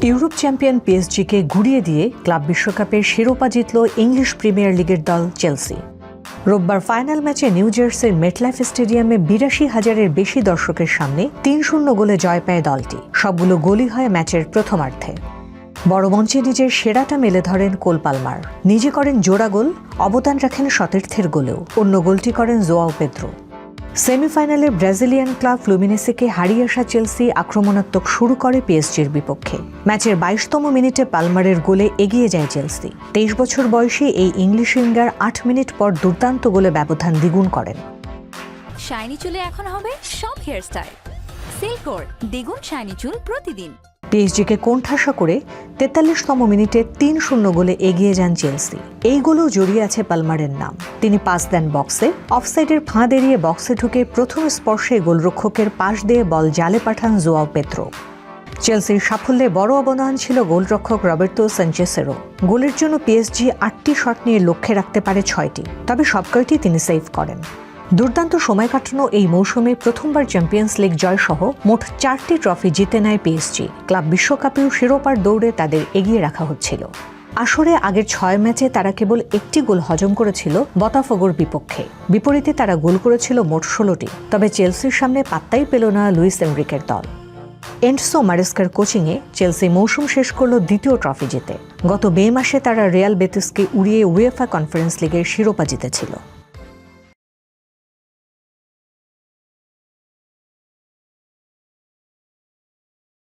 Europe champion পিএসজিকে ঘুরিয়ে দিয়ে club বিশ্বকাপের শিরোপা জিতল ইংলিশ প্রিমিয়ার লিগের দল চেলসি। রোববার ফাইনাল ম্যাচে নিউ জার্সির মেটলাইফ স্টেডিয়ামে ৮২,০০০-এর বেশি দর্শকের সামনে ৩-০ গোলে জয় পায় দলটি। সবগুলো গোলই হয় ম্যাচের প্রথমার্ধে। বড় মঞ্চে নিজের সেরাটা মেলে ধরেন কোল পালমার, নিজে করেন জোড়া গোল, অবদান রাখেন সতীর্থের গোলেও। অন্য গোলটি করেন জোয়াও পেদ্রো। সেমিফাইনালে ব্রাজিলিয়ান ক্লাব ফ্লুমিনেসেকে হারিয়ে আসা চেলসি আক্রমণাত্মক শুরু করে পিএসজির বিপক্ষে। ম্যাচের ২২তম মিনিটে পালমারের গোলে এগিয়ে যায় চেলসি। ২৩ বছর বয়সী এই ইংলিশ উইঙ্গার ৮ মিনিট পর দুর্দান্ত গোলে ব্যবধান দ্বিগুণ করেন। শাইনি চুলে এখন হবে সব হেয়ারস্টাইল। সিল্কোর দ্বিগুণ শাইনি চুল প্রতিদিন। পিএসজিকে কোণঠাসা করে ৪৩তম মিনিটে ৩-০ গোলে এগিয়ে যান চেলসি। এই গোলেও জড়িয়ে আছে পালমারের নাম। তিনি পাস দেন বক্সে, অফসাইডের ফাঁদ এড়িয়ে বক্সে ঢুকে প্রথম স্পর্শে গোলরক্ষকের পাশ দিয়ে বল জালে পাঠান জোয়াও পেদ্রো। চেলসির সাফল্যে বড় অবদান ছিল গোলরক্ষক রবের্তো সানচেসেরও। গোলের জন্য পিএসজি ৮টি শট নিয়ে লক্ষ্যে রাখতে পারে ৬টি, তবে সবকয়টি তিনি সেভ করেন। দুর্দান্ত সময় কাটানো এই মৌসুমে প্রথমবার চ্যাম্পিয়ন্স লিগ জয়সহ মোট ৪টি ট্রফি জিতে নেয় পিএসজি। ক্লাব বিশ্বকাপেও শিরোপার দৌড়ে তাদের এগিয়ে রাখা হচ্ছিল। আসরে আগের ৬ ম্যাচে তারা কেবল একটি গোল হজম করেছিল বোতাফোগোর বিপক্ষে। বিপরীতে তারা গোল করেছিল মোট ১৬টি। তবে চেলসির সামনে পাত্তাই পেল না লুইস এনরিকের দল। এনসো মারেস্কার কোচিংয়ে চেলসি মৌসুম শেষ করল দ্বিতীয় ট্রফি জিতে। গত মে মাসে তারা রিয়াল বেতিসকে উড়িয়ে উয়েফা কনফারেন্স লিগের শিরোপা জিতেছিল।